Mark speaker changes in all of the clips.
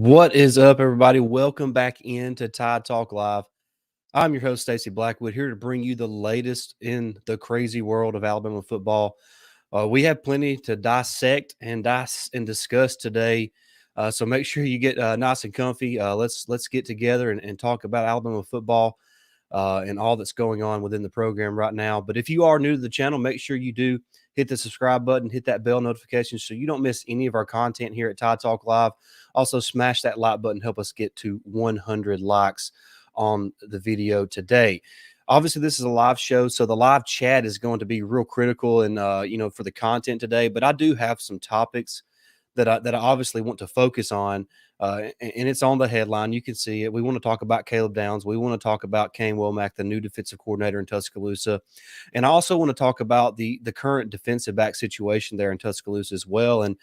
Speaker 1: What is up, everybody? Welcome back into Tide Talk Live. I'm your host, Stacey Blackwood, here to bring you the latest in the crazy world of Alabama football. We have plenty to dissect and discuss today, so make sure you get nice and comfy. Let's get together and talk about Alabama football and all that's going on within the program right now. But if you are new to the channel, make sure you do hit the subscribe button, hit that bell notification so you don't miss any of our content here at Tide Talk Live. Also, smash that like button, help us get to 100 likes on the video today. Obviously, this is a live show, so the live chat is going to be real critical and for the content today. But I do have some topics that I obviously want to focus on, and it's on the headline. You can see it. We want to talk about Caleb Downs. We want to talk about Kane Wommack, the new defensive coordinator in Tuscaloosa, and I also want to talk about the current defensive back situation there in Tuscaloosa as well, and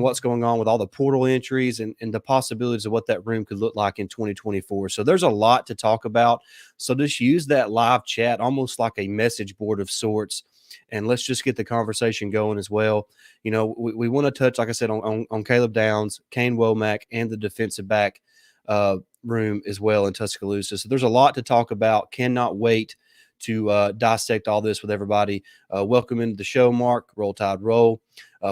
Speaker 1: what's going on with all the portal entries and the possibilities of what that room could look like in 2024. So there's a lot to talk about. So just use that live chat almost like a message board of sorts, and let's just get the conversation going as well. You know, we want to touch, like I said, on Caleb Downs, Kane Wommack, and the defensive back room as well in Tuscaloosa. So there's a lot to talk about. Cannot wait to dissect all this with everybody. Welcome into the show, Mark. Roll Tide Roll.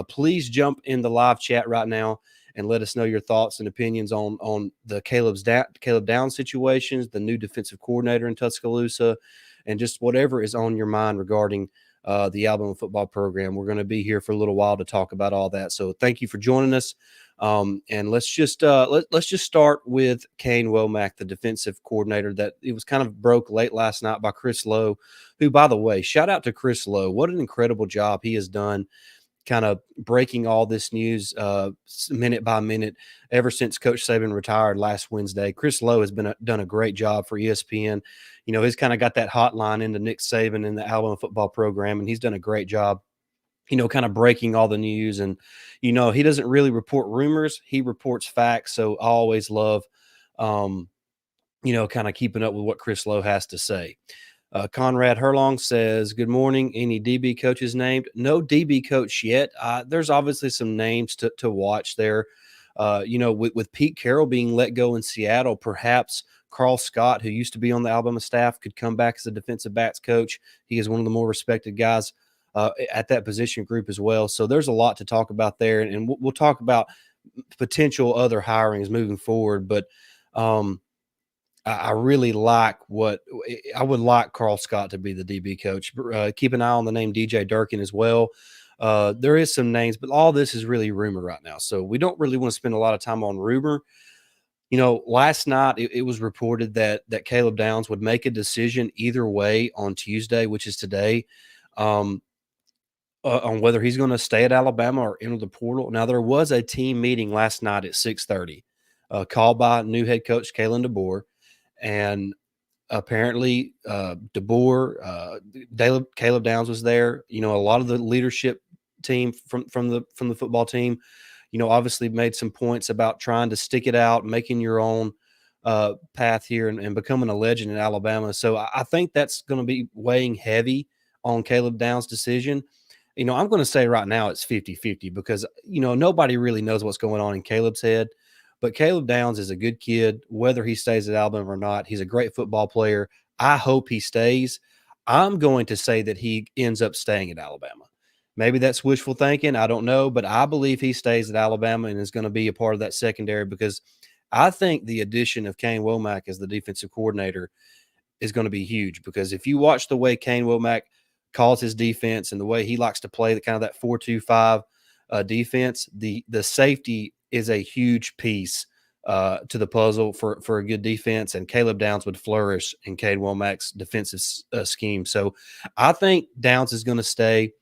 Speaker 1: Please jump in the live chat right now and let us know your thoughts and opinions on the Caleb Downs situations, the new defensive coordinator in Tuscaloosa, and just whatever is on your mind regarding the Alabama football program. We're going to be here for a little while to talk about all that. So thank you for joining us. And let's just start with Kane Wommack, the defensive coordinator. That it was kind of broke late last night by Chris Lowe, who, by the way, shout out to Chris Lowe. What an incredible job he has done, kind of breaking all this news minute by minute ever since Coach Saban retired last Wednesday. Chris Lowe has done a great job for ESPN. You know, he's kind of got that hotline into Nick Saban and the Alabama football program, and he's done a great job, you know, kind of breaking all the news. And, you know, he doesn't really report rumors. He reports facts. So I always love, kind of keeping up with what Chris Lowe has to say. Conrad Herlong says, good morning. Any DB coaches named? No DB coach yet. There's obviously some names to watch there. With Pete Carroll being let go in Seattle, perhaps Carl Scott, who used to be on the Alabama staff, could come back as a defensive backs coach. He is one of the more respected guys at that position group as well. So there's a lot to talk about there, and we'll talk about potential other hirings moving forward. But I really like I would like Carl Scott to be the DB coach. Keep an eye on the name DJ Durkin as well. There is some names, but all this is really rumor right now. So we don't really want to spend a lot of time on rumor. You know, last night it was reported that Caleb Downs would make a decision either way on Tuesday, which is today, on whether he's going to stay at Alabama or enter the portal. Now, there was a team meeting last night at 6:30, called by new head coach Kalen DeBoer, and apparently Caleb Downs was there. You know, a lot of the leadership team from the football team, you know, obviously made some points about trying to stick it out, making your own path here and becoming a legend in Alabama. So I think that's going to be weighing heavy on Caleb Downs' decision. You know, I'm going to say right now it's 50-50 because, you know, nobody really knows what's going on in Caleb's head. But Caleb Downs is a good kid, whether he stays at Alabama or not. He's a great football player. I hope he stays. I'm going to say that he ends up staying at Alabama. Maybe that's wishful thinking. I don't know. But I believe he stays at Alabama and is going to be a part of that secondary, because I think the addition of Kane Wommack as the defensive coordinator is going to be huge. Because if you watch the way Kane Wommack calls his defense and the way he likes to play the kind of that 4-2-5 defense, the safety is a huge piece to the puzzle for a good defense, and Caleb Downs would flourish in Kane Wommack's defensive scheme. So I think Downs is going to stay,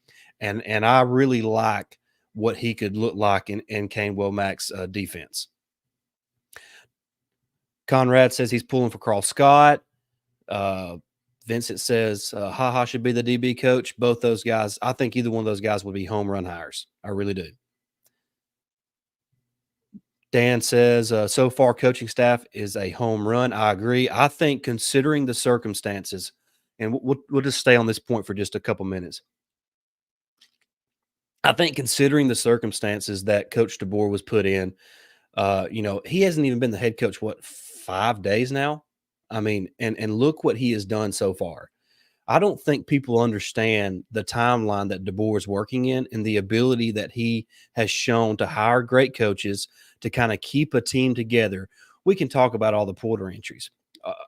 Speaker 1: and I really like what he could look like in Kane Wommack's defense. Conrad says he's pulling for Carl Scott. Vincent says Ha should be the DB coach. Both those guys, I think either one of those guys would be home run hires. I really do. Dan says, so far coaching staff is a home run. I agree. I think considering the circumstances, and we'll just stay on this point for just a couple minutes. I think considering the circumstances that Coach DeBoer was put in, He hasn't even been the head coach, what, 5 days now? I mean, and look what he has done so far. I don't think people understand the timeline that DeBoer is working in and the ability that he has shown to hire great coaches to kind of keep a team together. We can talk about all the portal entries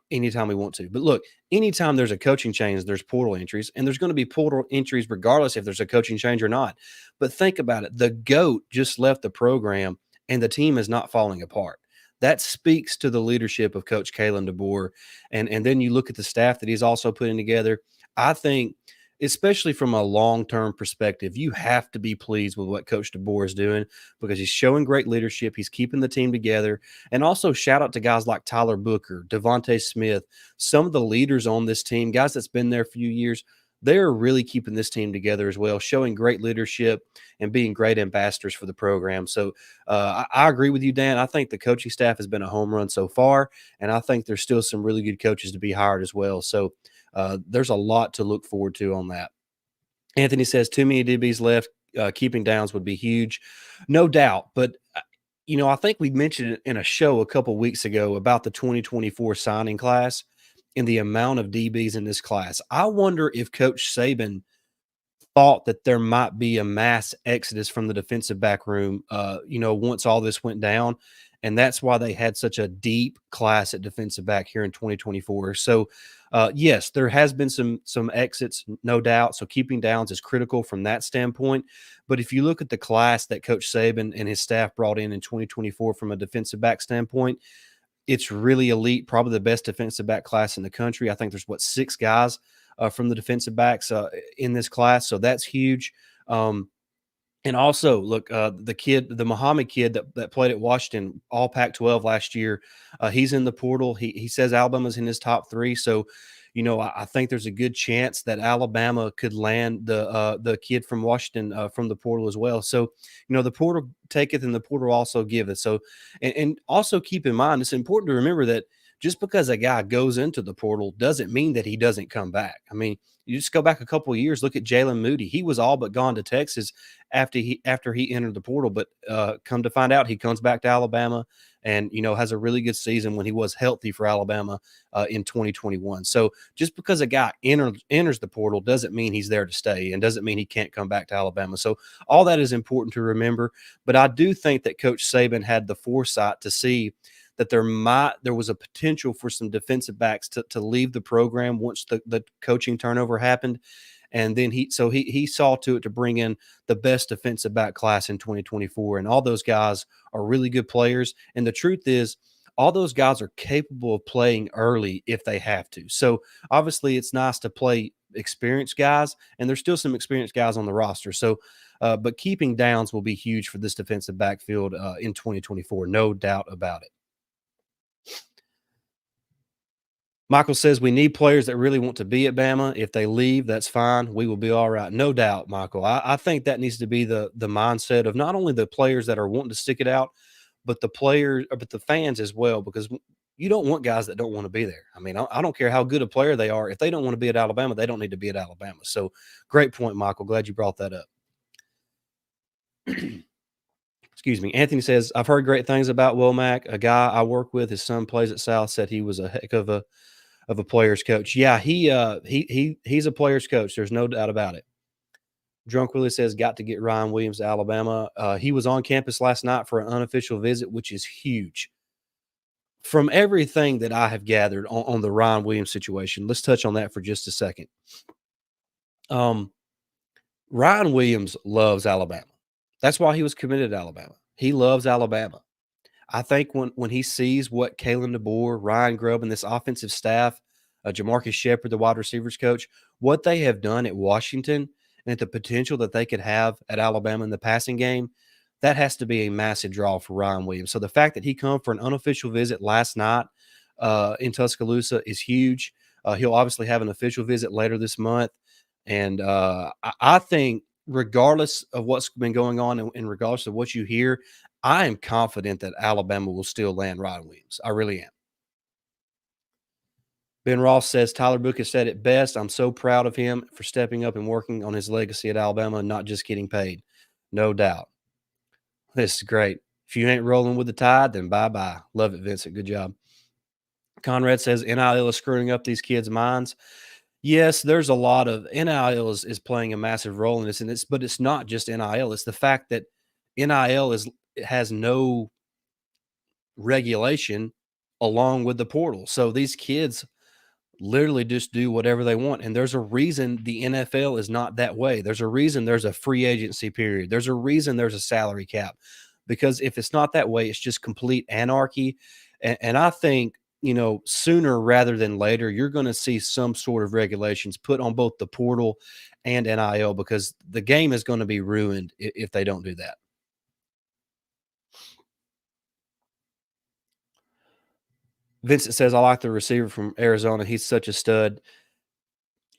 Speaker 1: anytime we want to. But look, anytime there's a coaching change, there's portal entries, and there's going to be portal entries regardless if there's a coaching change or not. But think about it. The GOAT just left the program, and the team is not falling apart. That speaks to the leadership of Coach Kalen DeBoer. And then you look at the staff that he's also putting together. I think, especially from a long-term perspective, you have to be pleased with what Coach DeBoer is doing because he's showing great leadership. He's keeping the team together. And also shout out to guys like Tyler Booker, Devontae Smith, some of the leaders on this team, guys that's been there a few years. They're really keeping this team together as well, showing great leadership and being great ambassadors for the program. So I agree with you, Dan. I think the coaching staff has been a home run so far, and I think there's still some really good coaches to be hired as well. So there's a lot to look forward to on that. Anthony says too many DBs left. Keeping Downs would be huge, no doubt. But I think we mentioned it in a show a couple weeks ago about the 2024 signing class and the amount of DBs in this class. I wonder if Coach Saban thought that there might be a mass exodus from the defensive back room, once all this went down. And that's why they had such a deep class at defensive back here in 2024. So, yes, there has been some exits, no doubt. So keeping Downs is critical from that standpoint. But if you look at the class that Coach Saban and his staff brought in 2024 from a defensive back standpoint, it's really elite, probably the best defensive back class in the country. I think there's, 6 guys from the defensive backs in this class. So that's huge. And also, look, the Muhammad kid that played at Washington, all Pac-12 last year, he's in the portal. He says Alabama's in his top 3. So, I think there's a good chance that Alabama could land the kid from Washington from the portal as well. So, the portal taketh and the portal also giveth. So, and also keep in mind, it's important to remember that just because a guy goes into the portal doesn't mean that he doesn't come back. I mean, you just go back a couple of years, look at Jalen Moody. He was all but gone to Texas after he entered the portal, but come to find out, he comes back to Alabama and has a really good season when he was healthy for Alabama in 2021. So just because a guy enters the portal doesn't mean he's there to stay and doesn't mean he can't come back to Alabama. So all that is important to remember. But I do think that Coach Saban had the foresight to see that there was a potential for some defensive backs to leave the program once the coaching turnover happened. And then he saw to it to bring in the best defensive back class in 2024. And all those guys are really good players. And the truth is, all those guys are capable of playing early if they have to. So obviously it's nice to play experienced guys, and there's still some experienced guys on the roster. So, but keeping Downs will be huge for this defensive backfield in 2024, no doubt about it. Michael says we need players that really want to be at Bama. If they leave, that's fine. We will be all right. No doubt, Michael. I think that needs to be the mindset of not only the players that are wanting to stick it out, but the fans as well, because you don't want guys that don't want to be there. I mean, I don't care how good a player they are. If they don't want to be at Alabama, they don't need to be at Alabama. So great point, Michael. Glad you brought that up. Excuse me. Anthony says, I've heard great things about Wommack. A guy I work with, his son plays at South, said he was a heck of a player's coach. Yeah, he's a player's coach. There's no doubt about it. Drunk Willie says, got to get Ryan Williams to Alabama. He was on campus last night for an unofficial visit, which is huge. From everything that I have gathered on the Ryan Williams situation, let's touch on that for just a second. Ryan Williams loves Alabama. That's why he was committed to Alabama. He loves Alabama. I think when he sees what Kalen DeBoer, Ryan Grubb, and this offensive staff, Jamarcus Shepard, the wide receivers coach, what they have done at Washington and the potential that they could have at Alabama in the passing game, that has to be a massive draw for Ryan Williams. So the fact that he come for an unofficial visit last night in Tuscaloosa is huge. He'll obviously have an official visit later this month. And I think regardless of what's been going on in regards to what you hear, I am confident that Alabama will still land Ryan Williams. I really am. Ben Ross says, Tyler Book has said it best. I'm so proud of him for stepping up and working on his legacy at Alabama and not just getting paid. No doubt. This is great. If you ain't rolling with the tide, then bye-bye. Love it, Vincent. Good job. Conrad says NIL is screwing up these kids' minds. Yes, there's a lot of NIL is playing a massive role in this, and but it's not just NIL. It's the fact that NIL it has no regulation along with the portal. So these kids literally just do whatever they want. And there's a reason the NFL is not that way. There's a reason there's a free agency period. There's a reason there's a salary cap. Because if it's not that way, it's just complete anarchy. And I think, sooner rather than later, you're going to see some sort of regulations put on both the portal and NIL because the game is going to be ruined if they don't do that. Vincent says, I like the receiver from Arizona. He's such a stud.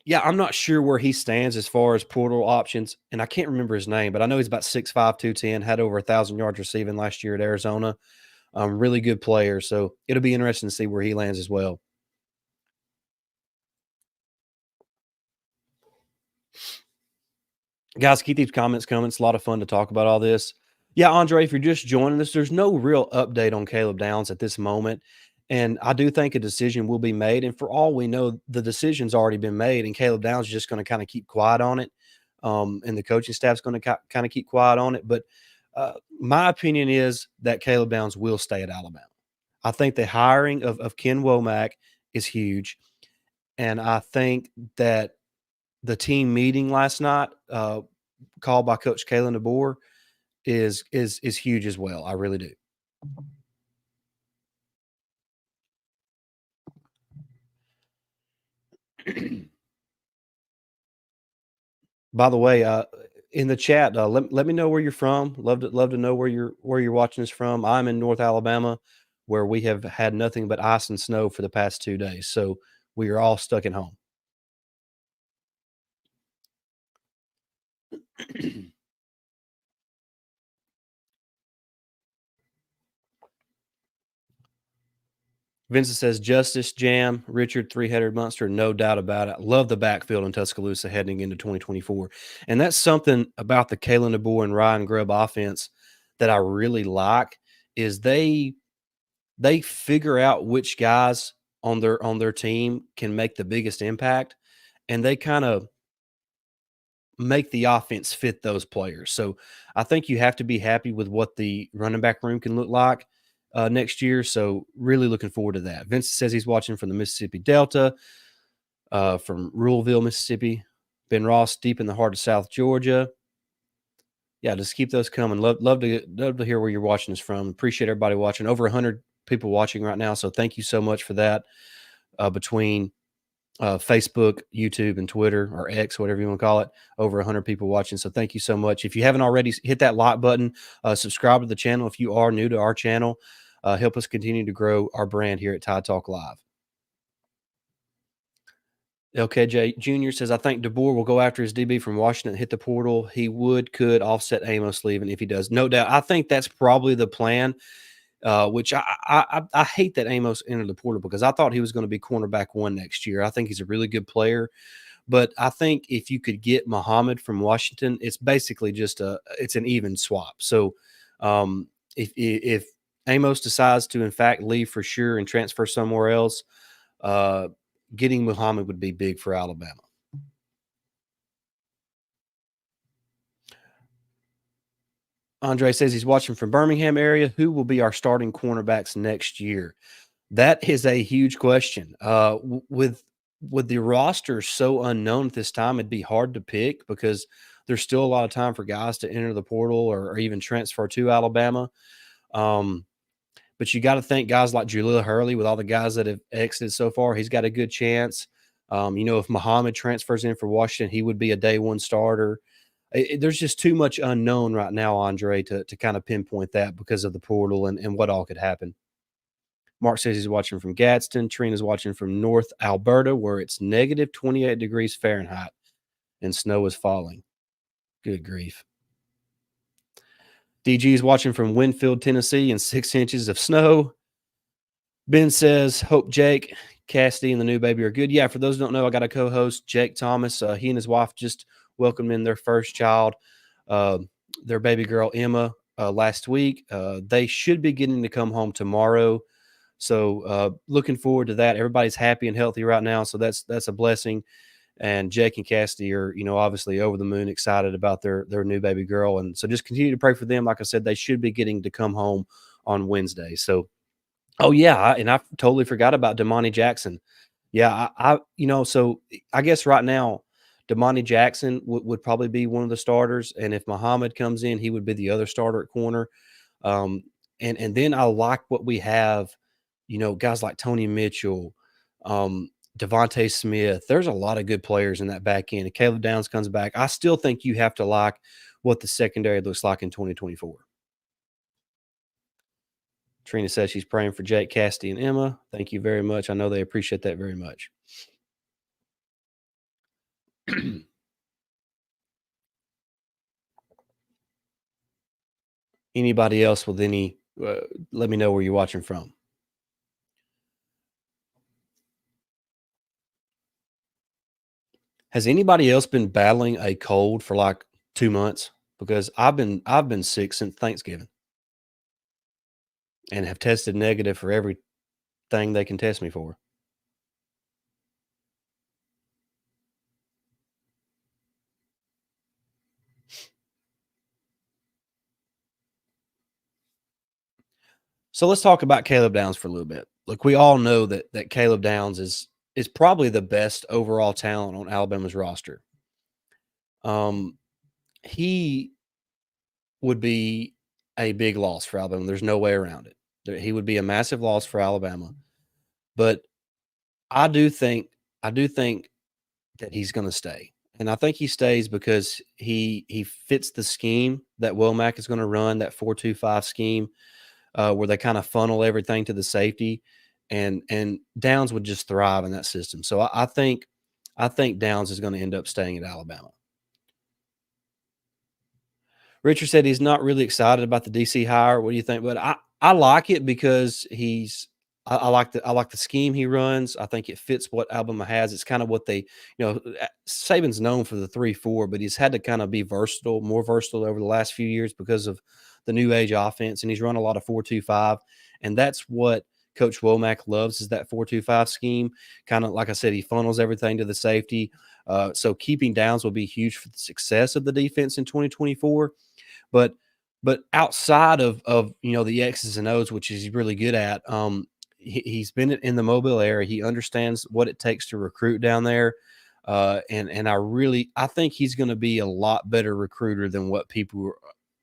Speaker 1: Yeah, I'm not sure where he stands as far as portal options, and I can't remember his name, but I know he's about 6'5", 210, had over 1,000 yards receiving last year at Arizona. Really good player, so it'll be interesting to see where he lands as well. Guys, keep these comments coming. It's a lot of fun to talk about all this. Yeah, Andre, if you're just joining us, there's no real update on Caleb Downs at this moment. And I do think a decision will be made. And for all we know, the decision's already been made, and Caleb Downs is just going to kind of keep quiet on it. And the coaching staff's going to kind of keep quiet on it. But my opinion is that Caleb Downs will stay at Alabama. I think the hiring of Kane Wommack is huge. And I think that the team meeting last night, called by Coach Kalen DeBoer, is huge as well. I really do. By the way, in the chat, let me know where you're from. Love to know where you're watching us from. I'm in North Alabama, where we have had nothing but ice and snow for the past 2 days. So we are all stuck at home. Vincent says Justice, Jam, Richard, three-headed monster, no doubt about it. Love the backfield in Tuscaloosa heading into 2024. And that's something about the Kalen DeBoer and Ryan Grubb offense that I really like is they figure out which guys on their team can make the biggest impact, and they kind of make the offense fit those players. So I think you have to be happy with what the running back room can look like next year. So really looking forward to that. Vince says he's watching from the Mississippi Delta, from Ruleville, Mississippi. Ben Ross, deep in the heart of South Georgia. Yeah, just keep those coming. Love to hear where you're watching us from. Appreciate everybody watching. Over 100 people watching right now, so thank you so much for that. Between Facebook, YouTube, and Twitter, or X, whatever you want to call it, over 100 people watching. So thank you so much. If you haven't already, hit that like button. Subscribe to the channel if you are new to our channel. Help us continue to grow our brand here at Tide Talk Live. LKJ Jr. says, I think DeBoer will go after his DB from Washington, hit the portal. He could offset Amos leaving if he does. No doubt. I think that's probably the plan, which I hate that Amos entered the portal because I thought he was going to be cornerback one next year. I think he's a really good player. But I think if you could get Muhammad from Washington, it's basically just it's an even swap. So if Amos decides to, in fact, leave for sure and transfer somewhere else, getting Muhammad would be big for Alabama. Andre says he's watching from Birmingham area. Who will be our starting cornerbacks next year? That is a huge question. With the roster so unknown at this time, it'd be hard to pick because there's still a lot of time for guys to enter the portal or even transfer to Alabama. But you got to think guys like Jaleel Hurley, with all the guys that have exited so far, he's got a good chance. If Muhammad transfers in for Washington, he would be a day one starter. There's just too much unknown right now, Andre, to kind of pinpoint that because of the portal and what all could happen. Mark says he's watching from Gadsden. Trina's watching from North Alberta, where it's negative 28 degrees Fahrenheit and snow is falling. Good grief. DG is watching from Winfield, Tennessee, and 6 inches of snow. Ben says, hope Jake, Cassidy, and the new baby are good. Yeah, for those who don't know, I got a co-host, Jake Thomas. He and his wife just welcomed in their first child, their baby girl, Emma. last week. They should be getting to come home tomorrow. So looking forward to that. Everybody's happy and healthy right now, so that's a blessing. And Jake and Cassidy are, obviously over the moon excited about their new baby girl. And so just continue to pray for them. Like I said, they should be getting to come home on Wednesday. So, oh yeah, and I totally forgot about Damani Jackson. Yeah, so I guess right now, Damani Jackson would probably be one of the starters, and if Muhammad comes in, he would be the other starter at corner. Um, and then I like what we have, guys like Tony Mitchell, Devontae Smith. There's a lot of good players in that back end. And Caleb Downs comes back. I still think you have to like what the secondary looks like in 2024. Trina says she's praying for Jake, Cassidy, and Emma. Thank you very much. I know they appreciate that very much. Anybody else with any, let me know where you're watching from. Has anybody else been battling a cold for like 2 months? Because I've been sick since Thanksgiving and have tested negative for everything they can test me for. So let's talk about Caleb Downs for a little bit. Look, we all know that Caleb Downs is probably the best overall talent on Alabama's roster. He would be a big loss for Alabama. There's no way around it. He would be a massive loss for Alabama. But I do think that he's going to stay. And I think he stays because he fits the scheme that Womack is going to run, that 4-2-5 scheme, where they kind of funnel everything to the safety, and Downs would just thrive in that system. So I think Downs is going to end up staying at Alabama. Richard said he's not really excited about the DC hire. What do you think? But I like it because I like the scheme he runs. I think it fits what Alabama has. It's kind of what they, Saban's known for the 3-4, but he's had to kind of be versatile, more versatile over the last few years because of the new age offense, and he's run a lot of 4-2-5, and that's what Coach Womack loves is that 4-2-5 scheme. Kind of like I said, he funnels everything to the safety. So keeping Downs will be huge for the success of the defense in 2024. But outside of the X's and O's, which he's really good at, he's been in the Mobile area. He understands what it takes to recruit down there, and I think he's going to be a lot better recruiter than what people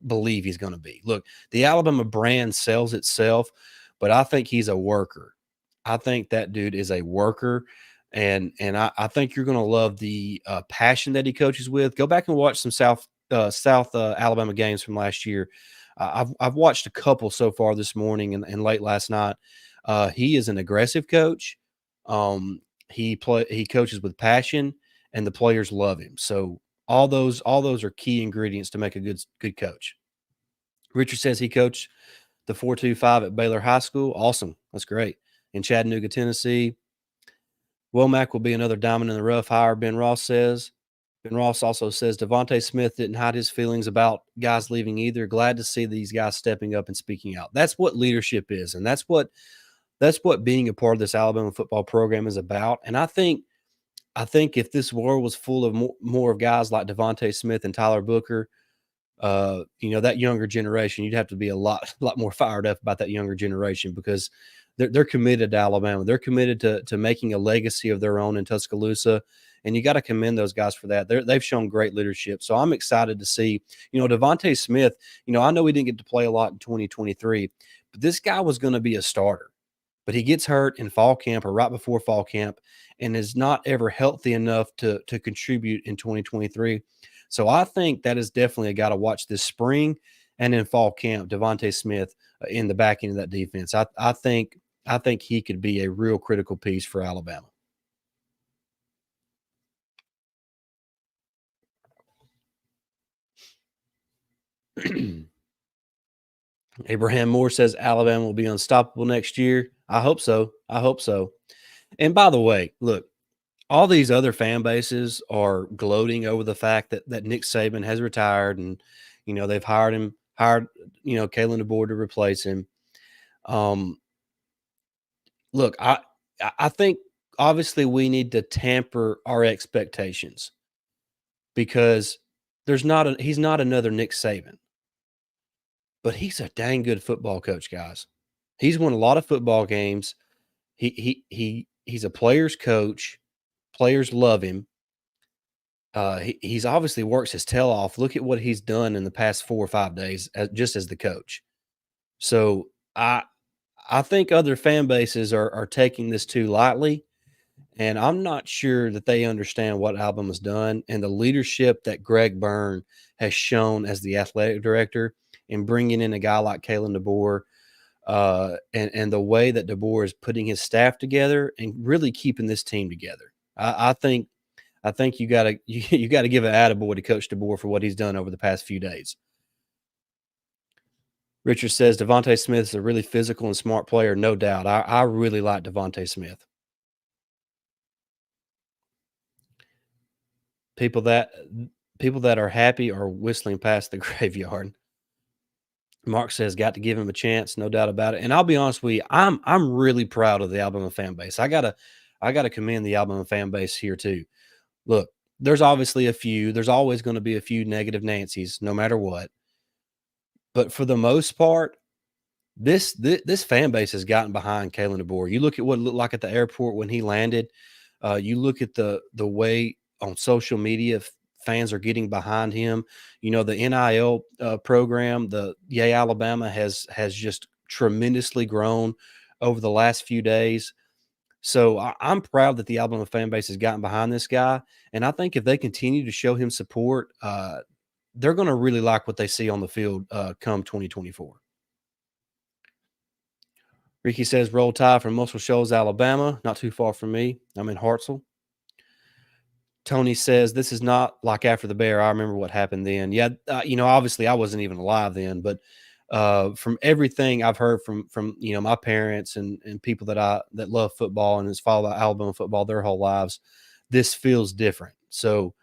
Speaker 1: believe he's going to be. Look, the Alabama brand sells itself, but I think he's a worker. I think that dude is a worker. And I think you're going to love the passion that he coaches with. Go back and watch some South Alabama games from last year. I've watched a couple so far this morning and late last night. He is an aggressive coach. He coaches with passion, and the players love him. So all those are key ingredients to make a good coach. Richard says he coached the 4-2-5 at Baylor High School. Awesome. That's great. In Chattanooga, Tennessee. Womack will be another diamond in the rough hire, Ben Ross says. Ben Ross also says Devontae Smith didn't hide his feelings about guys leaving either. Glad to see these guys stepping up and speaking out. That's what leadership is, and that's what being a part of this Alabama football program is about. And I think if this world was full of more of guys like Devontae Smith and Tyler Booker, that younger generation, you'd have to be a lot more fired up about that younger generation because they're committed to Alabama. They're committed to making a legacy of their own in Tuscaloosa. And you got to commend those guys for that. They've shown great leadership. So I'm excited to see, Devontae Smith, I know he didn't get to play a lot in 2023, but this guy was going to be a starter. But he gets hurt in fall camp or right before fall camp and is not ever healthy enough to contribute in 2023. So I think that is definitely a guy to watch this spring and in fall camp, Devontae Smith in the back end of that defense. I think he could be a real critical piece for Alabama. Abraham Moore says Alabama will be unstoppable next year. I hope so. And by the way, look, all these other fan bases are gloating over the fact that Nick Saban has retired and they've hired hired, Kalen DeBoer to replace him. Look, I think obviously we need to tamper our expectations because he's not another Nick Saban, but he's a dang good football coach, guys. He's won a lot of football games. He's a player's coach. Players love him. He's obviously works his tail off. Look at what he's done in the past 4 or 5 days just as the coach. So I think other fan bases are taking this too lightly, and I'm not sure that they understand what Alabama's done and the leadership that Greg Byrne has shown as the athletic director in bringing in a guy like Kalen DeBoer, and the way that DeBoer is putting his staff together and really keeping this team together. I think you gotta you gotta give an attaboy to Coach DeBoer for what he's done over the past few days. Richard says Devontae Smith is a really physical and smart player, no doubt. I really like Devontae Smith. People that people that are happy are whistling past the graveyard. Mark says, got to give him a chance, no doubt about it. And I'll be honest with you, I'm really proud of the Alabama fan base. I gotta commend the Alabama fan base here too. Look, there's obviously there's always going to be a few negative Nancy's, no matter what. But for the most part, this fan base has gotten behind Kalen DeBoer. You look at what it looked like at the airport when he landed. You look at the way on social media fans are getting behind him. The NIL program, the Yay Alabama has just tremendously grown over the last few days. So I'm proud that the Alabama fan base has gotten behind this guy, and I think if they continue to show him support, they're going to really like what they see on the field come 2024. Ricky says, roll tide from Muscle Shoals, Alabama, not too far from me. I'm in Hartselle. Tony says, this is not like after the Bear. I remember what happened then. Yeah, obviously I wasn't even alive then, but from everything I've heard from my parents and people that love football and has followed Alabama football their whole lives, this feels different. So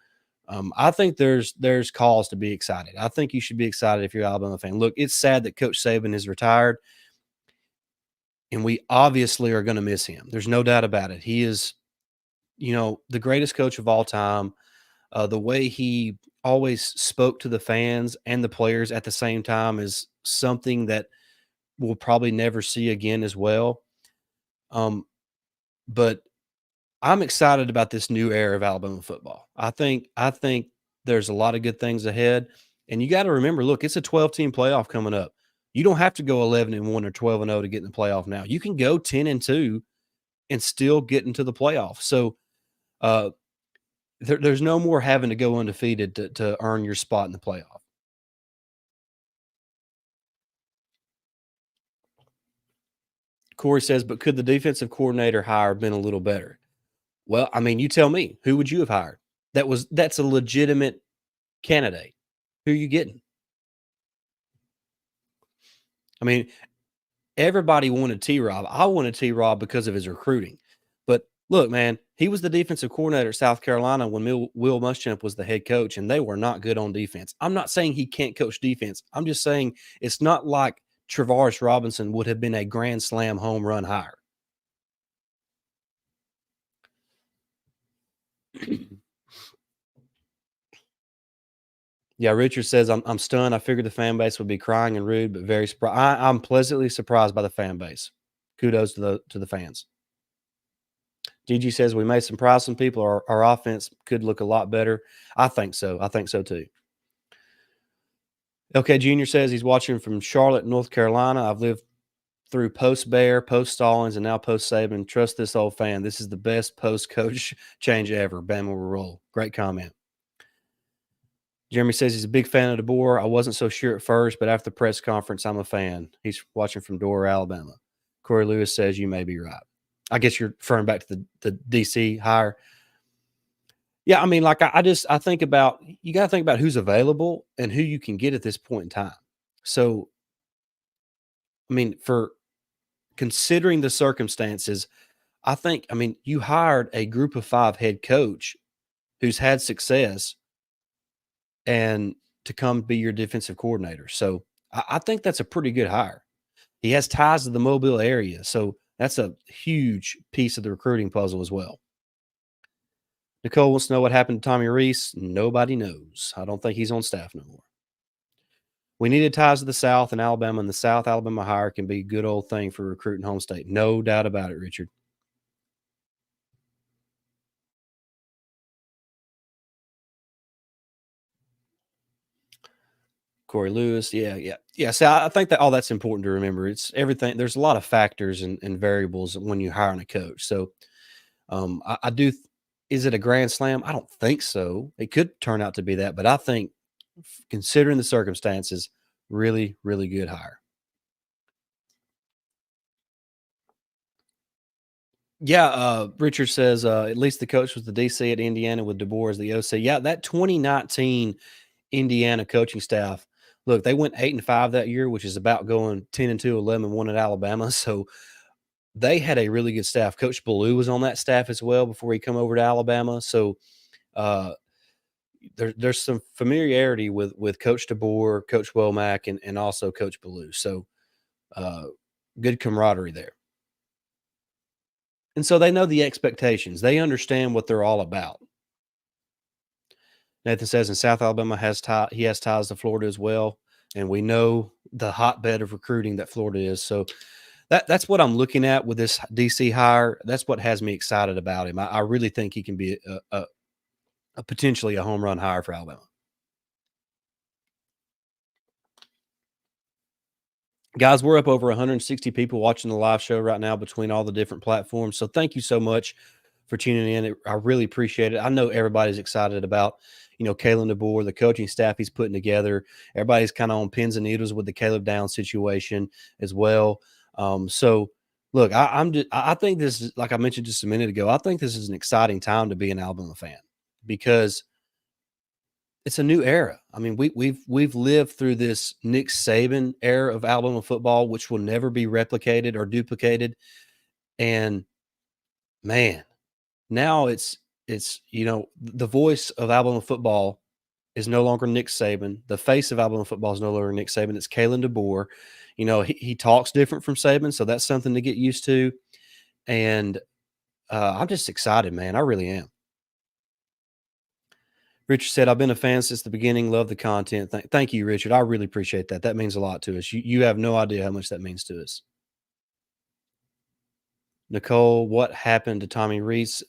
Speaker 1: I think there's cause to be excited. I think you should be excited if you're an Alabama fan. Look, it's sad that Coach Saban is retired, and we obviously are going to miss him. There's no doubt about it. He is, the greatest coach of all time. The way he always spoke to the fans and the players at the same time is something that we'll probably never see again as well. But I'm excited about this new era of Alabama football. I think there's a lot of good things ahead. And you got to remember, look, it's a 12-team playoff coming up. You don't have to go 11-1 or 12-0 to get in the playoff now. You can go 10-2 and still get into the playoff. So there's no more having to go undefeated to earn your spot in the playoff. Corey says, but could the defensive coordinator hire been a little better? Well, I mean, you tell me, who would you have hired? That's a legitimate candidate. Who are you getting? I mean, everybody wanted T-Rob. I wanted T-Rob because of his recruiting. But look, man, he was the defensive coordinator at South Carolina when Will Muschamp was the head coach, and they were not good on defense. I'm not saying he can't coach defense. I'm just saying it's not like Travaris Robinson would have been a grand slam home run hire. Yeah, Richard says, I'm stunned. I figured the fan base would be crying and rude, but very surprised. I'm pleasantly surprised by the fan base. Kudos to the fans. GG says we may surprise some people. Our offense could look a lot better. I think so. I think so too. LK Jr. says he's watching from Charlotte, North Carolina. I've lived through post Bear, post Stallings, and now post Saban. Trust this old fan. This is the best post coach change ever. Bama will roll. Great comment. Jeremy says he's a big fan of DeBoer. I wasn't so sure at first, but after the press conference, I'm a fan. He's watching from Door, Alabama. Corey Lewis says you may be right. I guess you're referring back to the DC hire. Yeah, I mean, like I think about, you got to think about who's available and who you can get at this point in time. So, I mean, for considering the circumstances, I mean, you hired a group of 5 head coach who's had success and to come be your defensive coordinator. So I think that's a pretty good hire. He has ties to the Mobile area, so that's a huge piece of the recruiting puzzle as well. Nicole wants to know what happened to Tommy Reese. Nobody knows. I don't think he's on staff no more. We needed ties to the South and Alabama, and the South Alabama hire can be a good old thing for recruiting home state. No doubt about it, Richard. Corey Lewis, yeah. So I think that all that's important to remember. It's everything. There's a lot of factors and variables when you hire a coach. So I do. Is it a grand slam? I don't think so. It could turn out to be that, but I think, considering the circumstances, really, really good hire. Yeah, Richard says at least the coach was the DC at Indiana with DeBoer as the OC. Yeah, that 2019 Indiana coaching staff. Look, they went 8-5 that year, which is about going 10-2, 11-1 at Alabama. So they had a really good staff. Coach Ballou was on that staff as well before he come over to Alabama. So uh, there's some familiarity with Coach DeBoer, Coach Womack, and also Coach Ballou. So uh, good camaraderie there. And so they know the expectations. They understand what they're all about. Nathan says in South Alabama he has ties to Florida as well, and we know the hotbed of recruiting that Florida is. So that's what I'm looking at with this DC hire. That's what has me excited about him. I really think he can be a potentially a home run hire for Alabama. Guys, we're up over 160 people watching the live show right now between all the different platforms. So thank you so much for tuning in. I really appreciate it. I know everybody's excited about, Kalen DeBoer, the coaching staff he's putting together. Everybody's kind of on pins and needles with the Caleb Downs situation as well. So look, I think this is, like I mentioned just a minute ago, I think this is an exciting time to be an Alabama fan because it's a new era. I mean, we've lived through this Nick Saban era of Alabama football, which will never be replicated or duplicated. And man, now it's the voice of Alabama football is no longer Nick Saban. The face of Alabama football is no longer Nick Saban. It's Kalen DeBoer. He talks different from Saban, so that's something to get used to. And I'm just excited, man. I really am. Richard said, I've been a fan since the beginning. Love the content. Thank you, Richard. I really appreciate that. That means a lot to us. You have no idea how much that means to us. Nicole, what happened to Tommy Reese?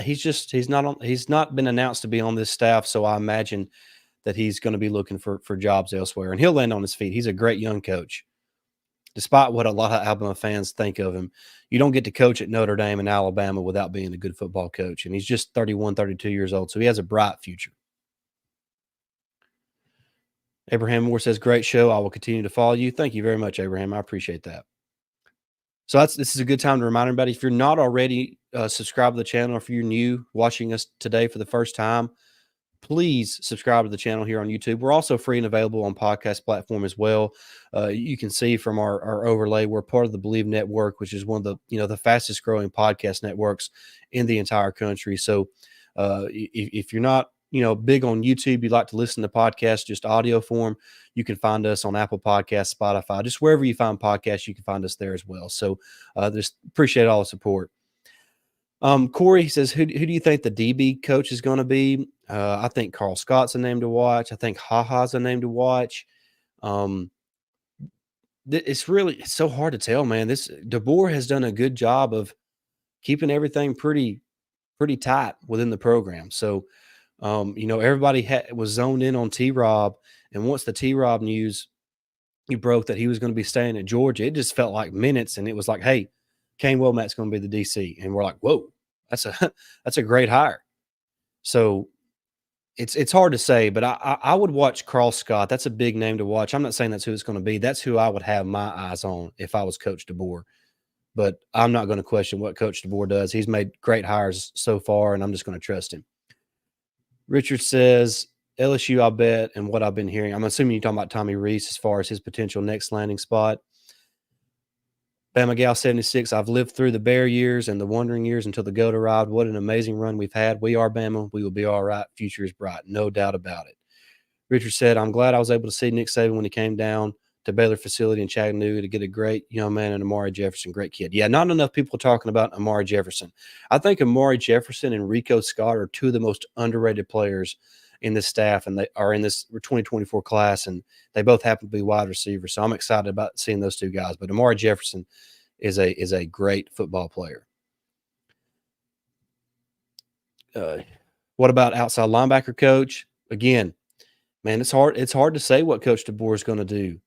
Speaker 1: He's not been announced to be on this staff. So I imagine that he's going to be looking for jobs elsewhere and he'll land on his feet. He's a great young coach. Despite what a lot of Alabama fans think of him, you don't get to coach at Notre Dame and Alabama without being a good football coach. And he's just 31, 32 years old. So he has a bright future. Abraham Moore says, great show. I will continue to follow you. Thank you very much, Abraham. I appreciate that. So this is a good time to remind everybody, if you're not already subscribed to the channel, if you're new watching us today for the first time, please subscribe to the channel here on YouTube. We're also free and available on podcast platform as well. You can see from our overlay, we're part of the Believe Network, which is one of the fastest growing podcast networks in the entire country. So if you're not big on YouTube, you'd like to listen to podcasts, just audio form, you can find us on Apple Podcasts, Spotify, just wherever you find podcasts, you can find us there as well. So just appreciate all the support. Corey says, who do you think the DB coach is going to be? I think Carl Scott's a name to watch. I think HaHa's a name to watch. It's so hard to tell, man. This DeBoer has done a good job of keeping everything pretty tight within the program. So, everybody was zoned in on T-Rob, and once the T-Rob news he broke that he was going to be staying at Georgia, it just felt like minutes, and it was like, hey, Kane Wommack's going to be the DC, and we're like, whoa, that's a great hire. So it's hard to say, but I would watch Carl Scott. That's a big name to watch. I'm not saying that's who it's going to be. That's who I would have my eyes on if I was Coach DeBoer. But I'm not going to question what Coach DeBoer does. He's made great hires so far, and I'm just going to trust him. Richard says, LSU, I bet, and what I've been hearing. I'm assuming you're talking about Tommy Reese as far as his potential next landing spot. Bama Gal 76, I've lived through the Bear years and the wandering years until the GOAT arrived. What an amazing run we've had. We are Bama. We will be all right. Future is bright. No doubt about it. Richard said, I'm glad I was able to see Nick Saban when he came down to Baylor facility in Chattanooga to get a great young man and Amari Jefferson, great kid. Yeah, not enough people talking about Amari Jefferson. I think Amari Jefferson and Rico Scott are two of the most underrated players in this staff, and they are in this 2024 class, and they both happen to be wide receivers. So I'm excited about seeing those two guys. But Amari Jefferson is a great football player. What about outside linebacker coach? Again, man, it's hard. It's hard to say what Coach DeBoer is going to do.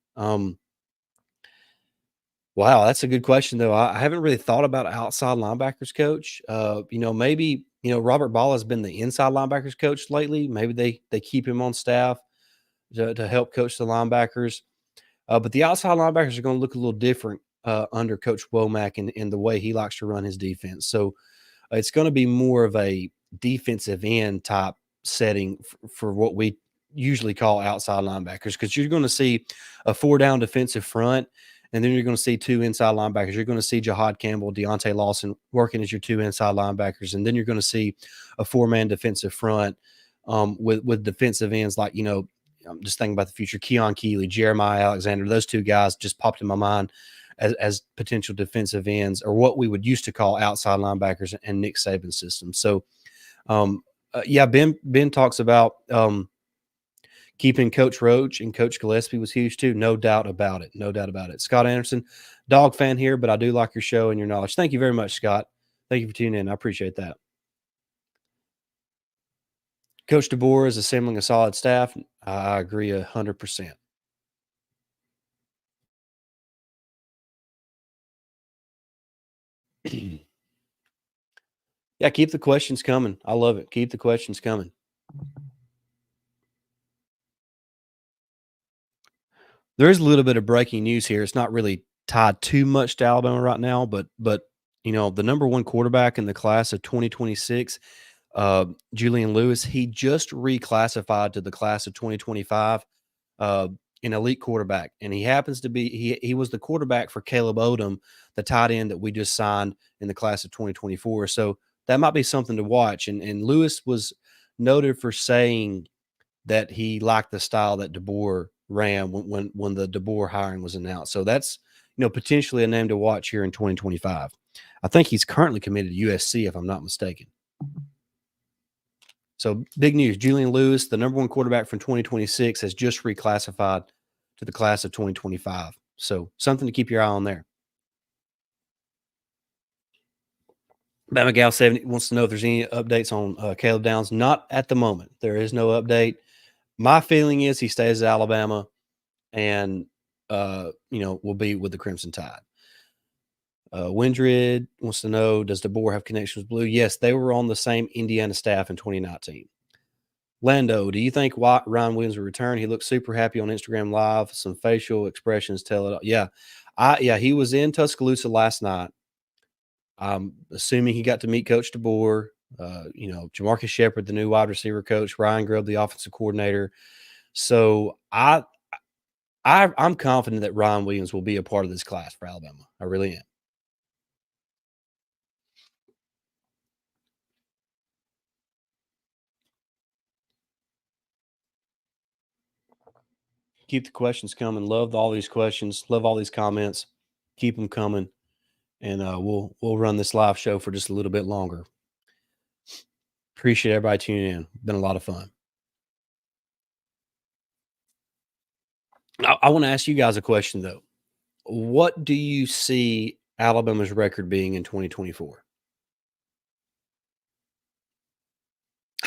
Speaker 1: Wow, that's a good question, though. I haven't really thought about outside linebackers coach. Maybe Robert Ball has been the inside linebackers coach lately. Maybe they keep him on staff to help coach the linebackers. But the outside linebackers are going to look a little different under Coach Womack and the way he likes to run his defense. So it's going to be more of a defensive end type setting for what we usually call outside linebackers, because you're going to see a 4-down defensive front, and then you're going to see two inside linebackers. You're going to see Jahad Campbell, Deontay Lawson working as your two inside linebackers, and then you're going to see a 4-man defensive front with defensive ends like, I'm just thinking about the future, Keon Keeley, Jeremiah Alexander. Those two guys just popped in my mind as potential defensive ends, or what we would used to call outside linebackers in Nick Saban's system. So, Ben talks about keeping Coach Roach and Coach Gillespie was huge too. No doubt about it. No doubt about it. Scott Anderson, dog fan here, but I do like your show and your knowledge. Thank you very much, Scott. Thank you for tuning in. I appreciate that. Coach DeBoer is assembling a solid staff. I agree 100%. Yeah, keep the questions coming. I love it. Keep the questions coming. There is a little bit of breaking news here. It's not really tied too much to Alabama right now, but the number one quarterback in the class of 2026, Julian Lewis, he just reclassified to the class of 2025, an elite quarterback, and he happens to be he was the quarterback for Caleb Odom, the tight end that we just signed in the class of 2024. So that might be something to watch. And Lewis was noted for saying that he liked the style that DeBoer ran when the DeBoer hiring was announced. So that's potentially a name to watch here in 2025. I think he's currently committed to USC, if I'm not mistaken. So big news: Julian Lewis, the number one quarterback from 2026, has just reclassified to the class of 2025. So something to keep your eye on there. Bama Gal 70 wants to know if there's any updates on Caleb Downs. Not at the moment. There is no update. My feeling is he stays at Alabama and, will be with the Crimson Tide. Windred wants to know, does DeBoer have connections with Blue? Yes, they were on the same Indiana staff in 2019. Lando, do you think Ryan Williams will return? He looked super happy on Instagram Live. Some facial expressions tell it all. Yeah. He was in Tuscaloosa last night. I'm assuming he got to meet Coach DeBoer, Jamarcus Shepard, the new wide receiver coach, Ryan Grubb, the offensive coordinator. So I'm confident that Ryan Williams will be a part of this class for Alabama. I really am. Keep the questions coming. Love all these questions. Love all these comments. Keep them coming, and we'll run this live show for just a little bit longer. Appreciate everybody tuning in. Been a lot of fun. I want to ask you guys a question though. What do you see Alabama's record being in 2024?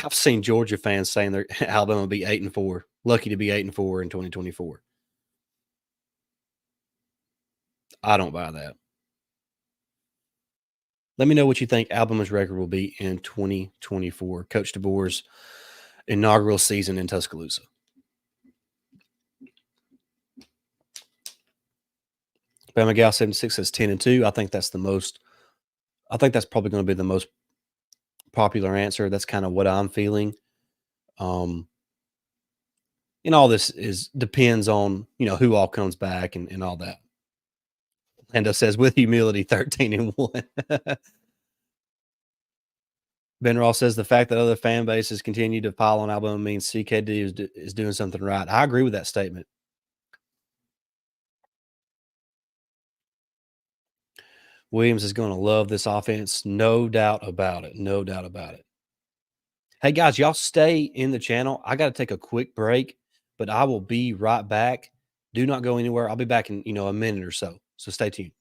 Speaker 1: I've seen Georgia fans saying they're Alabama will be 8-4. Lucky to be 8-4 in 2024. I don't buy that. Let me know what you think Alabama's record will be in 2024. Coach DeBoer's inaugural season in Tuscaloosa. Bama Gal 76 says 10-2. I think that's probably going to be the most popular answer. That's kind of what I'm feeling. All this depends on, who all comes back and all that. Lando says with humility, 13-1. Ben Ross says the fact that other fan bases continue to pile on Alabama means CKD is doing something right. I agree with that statement. Williams is going to love this offense. No doubt about it. No doubt about it. Hey, guys, y'all stay in the channel. I got to take a quick break, but I will be right back. Do not go anywhere. I'll be back in, a minute or so. So stay tuned.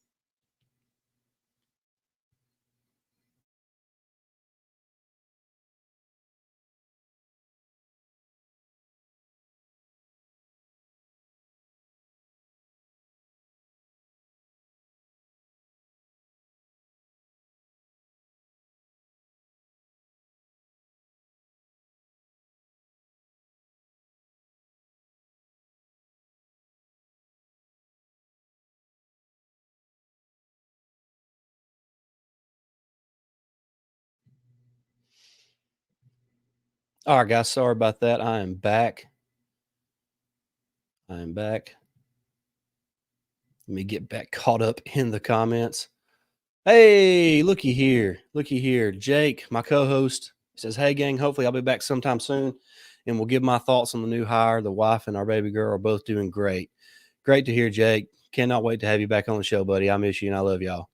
Speaker 1: All right, guys. Sorry about that. I am back. I am back. Let me get back caught up in the comments. Hey, looky here. Looky here. Jake, my co host, says, "Hey, gang, hopefully I'll be back sometime soon and we'll give my thoughts on the new hire. The wife and our baby girl are both doing great." Great to hear, Jake. Cannot wait to have you back on the show, buddy. I miss you and I love y'all.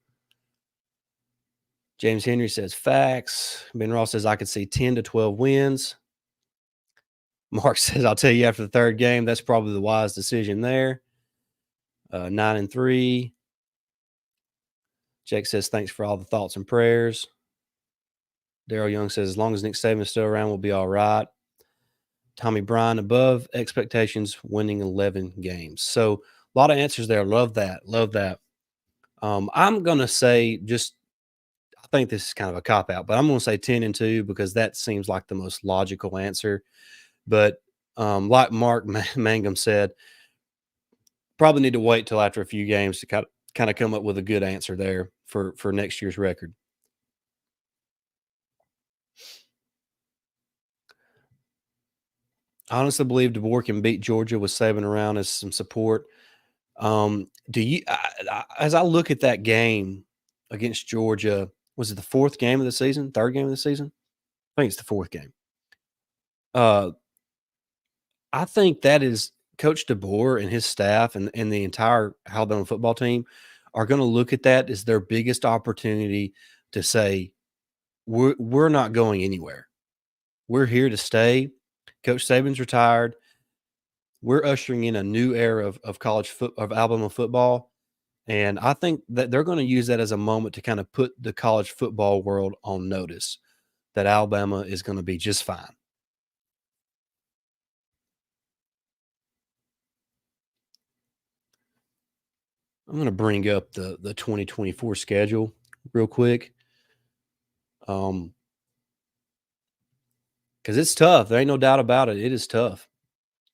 Speaker 1: James Henry says, "Facts." Ben Ross says, "I could see 10 to 12 wins." Mark says, "I'll tell you after the third game, that's probably the wise decision there." 9-3. Jake says, "Thanks for all the thoughts and prayers." Daryl Young says, "As long as Nick Saban is still around, we'll be all right." Tommy Bryan, above expectations, winning 11 games. So a lot of answers there. Love that. Love that. I'm going to say I think this is kind of a cop out, but I'm going to say 10-2 because that seems like the most logical answer. But like Mark Mangum said, probably need to wait till after a few games to kind of come up with a good answer there for next year's record. I honestly believe DeBoer can beat Georgia with Saban around as some support. Do you, as I look at that game against Georgia, was it the fourth game of the season, third game of the season? I think it's the fourth game. Uh, I think that is Coach DeBoer and his staff and the entire Alabama football team are going to look at that as their biggest opportunity to say, we're not going anywhere. We're here to stay. Coach Saban's retired. We're ushering in a new era of of Alabama football. And I think that they're going to use that as a moment to kind of put the college football world on notice that Alabama is going to be just fine. I'm going to bring up the 2024 schedule real quick. Because it's tough. There ain't no doubt about it. It is tough.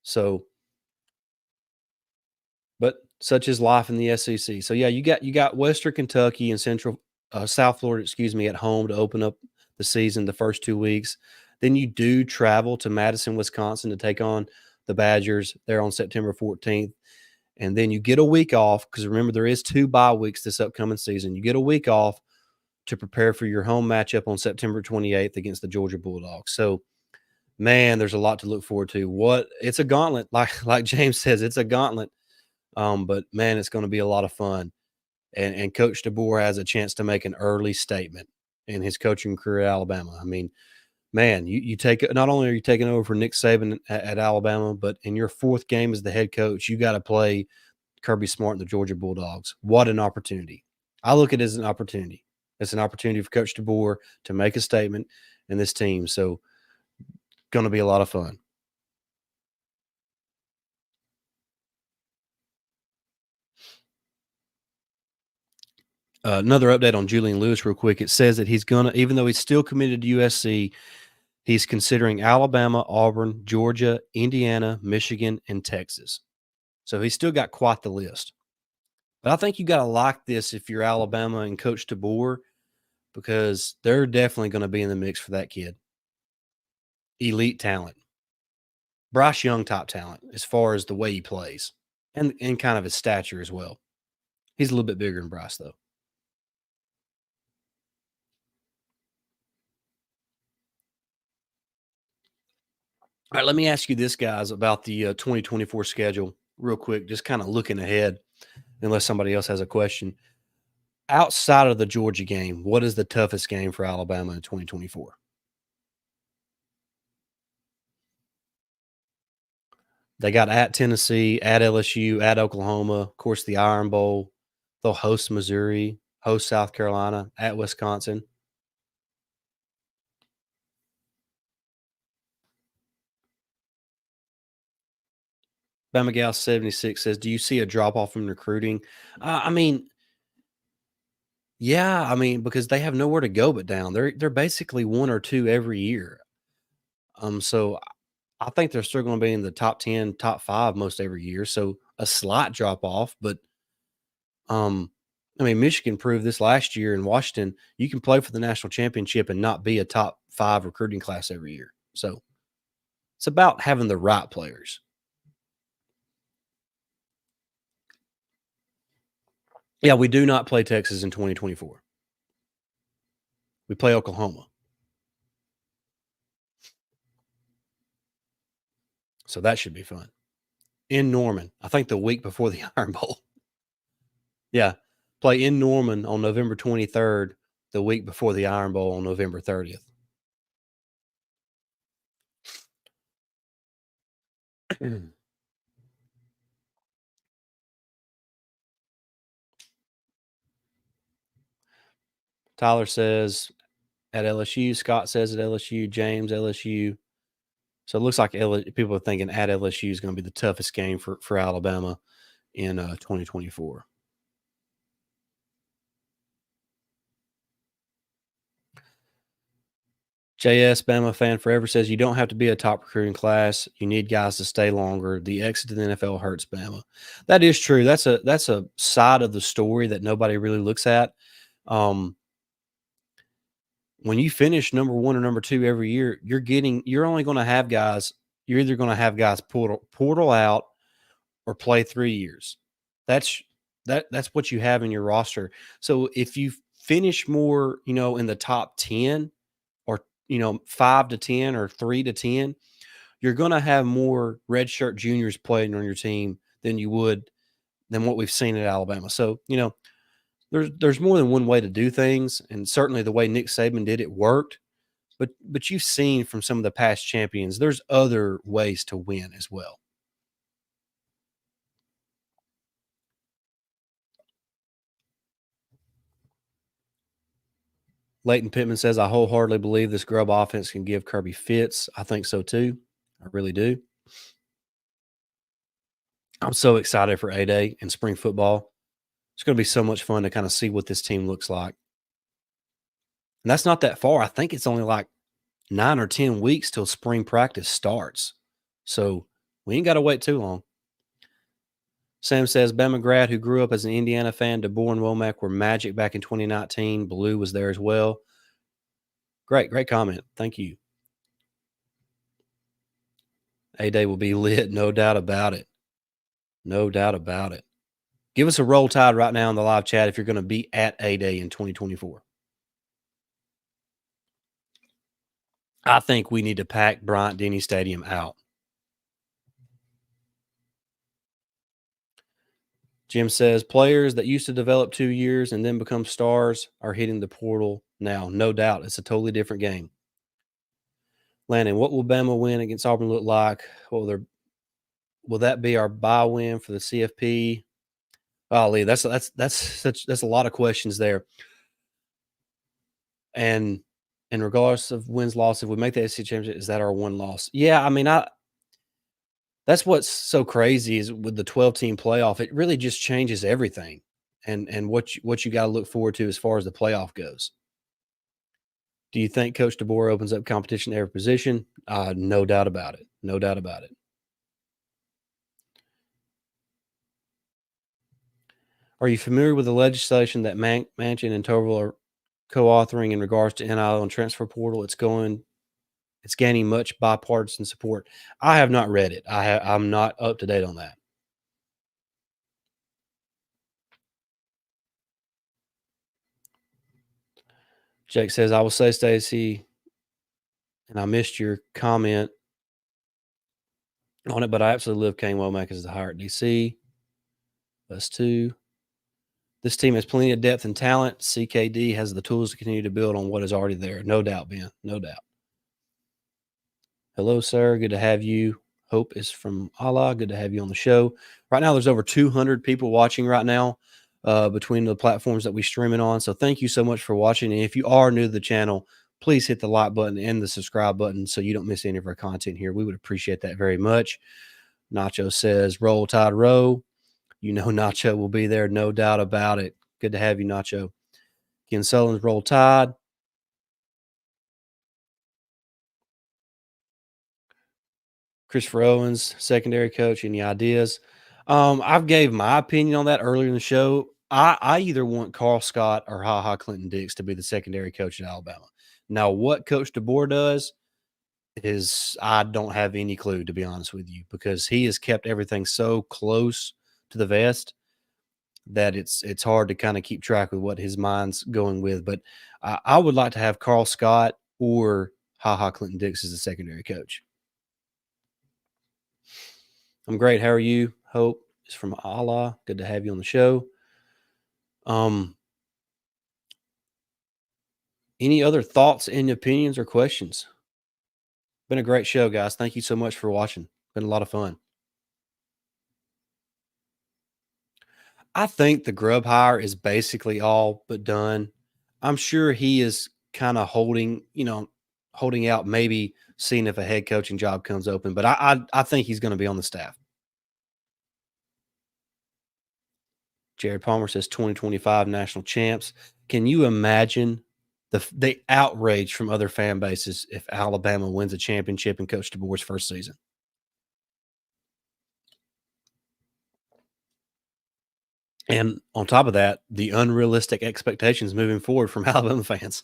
Speaker 1: So, but such is life in the SEC. So yeah, you got Western Kentucky and South Florida, excuse me, at home to open up the season the first 2 weeks. Then you do travel to Madison, Wisconsin to take on the Badgers there on September 14th. And then you get a week off because remember, there is 2 bye weeks this upcoming season. You get a week off to prepare for your home matchup on September 28th against the Georgia Bulldogs. So, man, there's a lot to look forward to. It's a gauntlet, like James says, it's a gauntlet. But man, it's going to be a lot of fun. And Coach DeBoer has a chance to make an early statement in his coaching career at Alabama. I mean, man, you take it. Not only are you taking over for Nick Saban at Alabama, but in your fourth game as the head coach, you got to play Kirby Smart and the Georgia Bulldogs. What an opportunity! I look at it as an opportunity. It's an opportunity for Coach DeBoer to make a statement in this team. So, going to be a lot of fun. Another update on Julian Lewis, real quick. It says that he's going to, even though he's still committed to USC, he's considering Alabama, Auburn, Georgia, Indiana, Michigan, and Texas. So he's still got quite the list. But I think you got to like this if you're Alabama and Coach DeBoer because they're definitely going to be in the mix for that kid. Elite talent. Bryce Young type talent as far as the way he plays and kind of his stature as well. He's a little bit bigger than Bryce, though. All right, let me ask you this, guys, about the 2024 schedule, real quick, just kind of looking ahead, unless somebody else has a question. Outside of the Georgia game, what is the toughest game for Alabama in 2024? They got at Tennessee, at LSU, at Oklahoma, of course, the Iron Bowl. They'll host Missouri, host South Carolina, at Wisconsin. Bama Gal 76 says, "Do you see a drop off in recruiting?" I mean, yeah, I mean, because they have nowhere to go but down. They're basically one or two every year. So I think they're still going to be in the top 10, top five most every year. So a slight drop off, but um, I mean, Michigan proved this last year in Washington. You can play for the national championship and not be a top five recruiting class every year. So it's about having the right players. Yeah, we do not play Texas in 2024. We play Oklahoma. So that should be fun. In Norman, I think the week before the Iron Bowl. Yeah, play in Norman on November 23rd, the week before the Iron Bowl on November 30th. Tyler says at LSU. Scott says at LSU. James, LSU. So it looks like people are thinking at LSU is going to be the toughest game for Alabama in 2024. JS Bama fan forever says you don't have to be a top recruiting class. You need guys to stay longer. The exit to the NFL hurts Bama. That is true. That's a side of the story that nobody really looks at. Um, when you finish number one or number two every year, you're only going to have guys. You're either going to have guys portal out or play 3 years. That's that's what you have in your roster. So if you finish more, in the top 10 or 5 to 10 or 3 to 10, you're going to have more redshirt juniors playing on your team than what we've seen at Alabama. So, there's more than one way to do things, and certainly the way Nick Saban did it worked. But you've seen from some of the past champions, there's other ways to win as well. Leighton Pittman says, I wholeheartedly believe this Grub offense can give Kirby fits. I think so too. I really do. I'm so excited for A Day and spring football. It's going to be so much fun to kind of see what this team looks like. And that's not that far. I think it's only like 9 or 10 weeks till spring practice starts. So we ain't got to wait too long. Sam says, Bama grad who grew up as an Indiana fan, DeBoer and Womack were magic back in 2019. Blue was there as well. Great comment. Thank you. A-Day will be lit, no doubt about it. No doubt about it. Give us a roll tide right now in the live chat if you're going to be at A-Day in 2024. I think we need to pack Bryant Denny Stadium out. Jim says players that used to develop 2 years and then become stars are hitting the portal now. No doubt. It's a totally different game. Landon, what will Bama win against Auburn look like? Will that be our bye win for the CFP? Oh, Lee, that's a lot of questions there. And regardless of wins, loss, if we make the SEC championship, is that our one loss? Yeah, I mean, that's what's so crazy is with the 12-team playoff, it really just changes everything, and what you got to look forward to as far as the playoff goes. Do you think Coach DeBoer opens up competition at every position? No doubt about it. No doubt about it. Are you familiar with the legislation that Manchin and Tovil are co-authoring in regards to NIL and transfer portal? It's gaining much bipartisan support. I have not read it. I'm not up to date on that. Jake says, I will say, Stacey, and I missed your comment on it, but I absolutely love Kane Wommack as the hire at DC. Us too. This team has plenty of depth and talent. CKD has the tools to continue to build on what is already there. No doubt, Ben. No doubt. Hello, sir. Good to have you. Hope is from Allah. Good to have you on the show. Right now, there's over 200 people watching right now between the platforms that we stream it on. So thank you so much for watching. And if you are new to the channel, please hit the like button and the subscribe button so you don't miss any of our content here. We would appreciate that very much. Nacho says, roll tide row. You know Nacho will be there, no doubt about it. Good to have you, Nacho. Ken Sullivan's roll tide. Christopher Owens, secondary coach. Any ideas? I've gave my opinion on that earlier in the show. I either want Carl Scott or Clinton Dix to be the secondary coach at Alabama. Now, what Coach DeBoer does is I don't have any clue, to be honest with you, because he has kept everything so close to the vest that it's hard to kind of keep track with what his mind's going with. But I would like to have Carl Scott or Clinton Dix as the secondary coach. I'm great. How are you? Hope is from Allah. Good to have you on the show. Any other thoughts and opinions or questions? Been a great show, guys. Thank you so much for watching. Been a lot of fun. I think the Grub hire is basically all but done. I'm sure he is kind of holding out, maybe seeing if a head coaching job comes open. But I think he's going to be on the staff. Jared Palmer says 2025 national champs. Can you imagine the outrage from other fan bases if Alabama wins a championship in Coach DeBoer's first season? And on top of that, the unrealistic expectations moving forward from Alabama fans.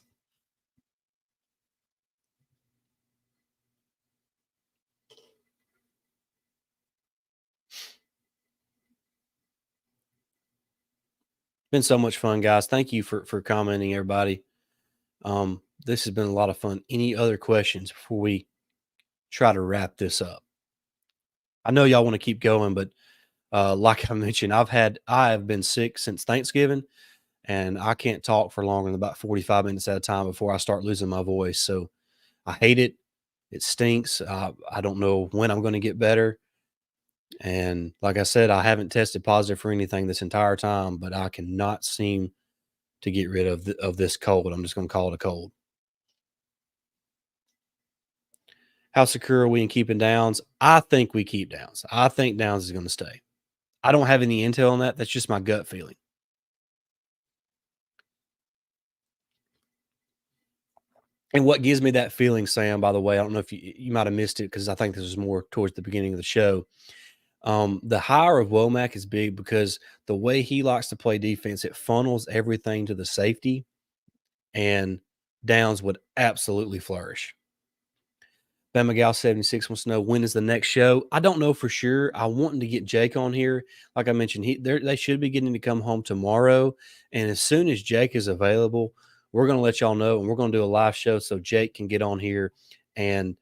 Speaker 1: Been so much fun, guys. Thank you for commenting, everybody. This has been a lot of fun. Any other questions before we try to wrap this up? I know y'all want to keep going, but like I mentioned, I have been sick since Thanksgiving, and I can't talk for longer than about 45 minutes at a time before I start losing my voice. So I hate it. It stinks. I don't know when I'm going to get better. And like I said, I haven't tested positive for anything this entire time, but I cannot seem to get rid of this cold. I'm just going to call it a cold. How secure are we in keeping Downs? I think we keep Downs. I think Downs is going to stay. I don't have any intel on that. That's just my gut feeling. And what gives me that feeling, Sam, by the way, I don't know if you might have missed it because I think this was more towards the beginning of the show. The hire of Womack is big because the way he likes to play defense, it funnels everything to the safety, and Downs would absolutely flourish. Ben McGow 76 wants to know, when is the next show? I don't know for sure. I wanting to get Jake on here. Like I mentioned, they should be getting to come home tomorrow. And as soon as Jake is available, we're going to let y'all know, and we're going to do a live show so Jake can get on here and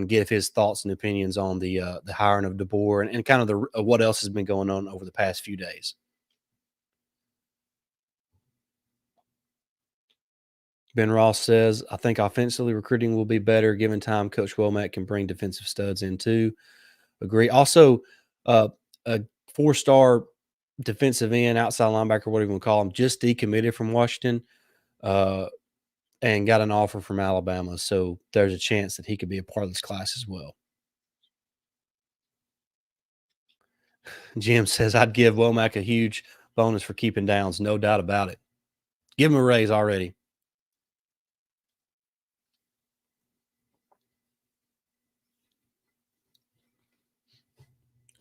Speaker 1: give his thoughts and opinions on the hiring of DeBoer and kind of the what else has been going on over the past few days. Ben Ross says, I think offensively recruiting will be better given time. Coach Womack can bring defensive studs in too. Agree. Also, a 4-star defensive end, outside linebacker, whatever you want to call him, just decommitted from Washington and got an offer from Alabama. So there's a chance that he could be a part of this class as well. Jim says, I'd give Womack a huge bonus for keeping Downs. No doubt about it. Give him a raise already.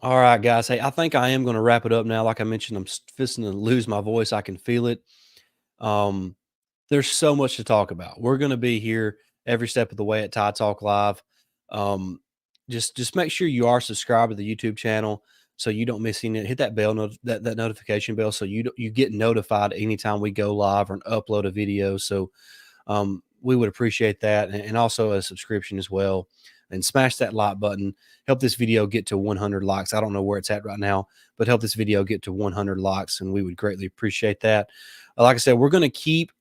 Speaker 1: All right, guys. Hey, I think I am going to wrap it up now. Like I mentioned, I'm fisting to lose my voice. I can feel it. There's so much to talk about. We're going to be here every step of the way at Tide Talk Live. Just make sure you are subscribed to the YouTube channel so you don't miss any. Hit that bell, that notification bell, so you get notified anytime we go live or upload a video. So we would appreciate that, and also a subscription as well. and smash that like button. Help this video get to 100 likes. I don't know where it's at right now, but help this video get to 100 likes, and we would greatly appreciate that. Like I said, we're going to keep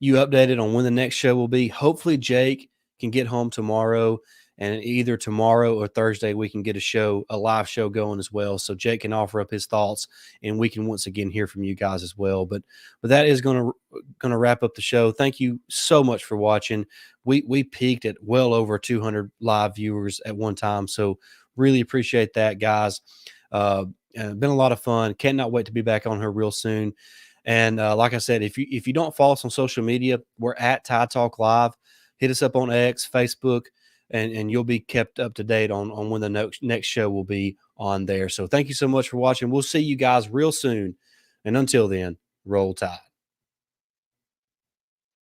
Speaker 1: you updated on when the next show will be. Hopefully Jake can get home tomorrow, and either tomorrow or Thursday we can get a live show going as well, so Jake can offer up his thoughts and we can once again hear from you guys as well. But that is going to wrap up the show. Thank you so much for watching. We peaked at well over 200 live viewers at one time, so really appreciate that, guys. Been a lot of fun. Cannot wait to be back on here real soon. And like I said, if you don't follow us on social media, we're at Tide Talk Live. Hit us up on X, Facebook, and you'll be kept up to date on when the next show will be on there. So thank you so much for watching. We'll see you guys real soon. And until then, roll Tide.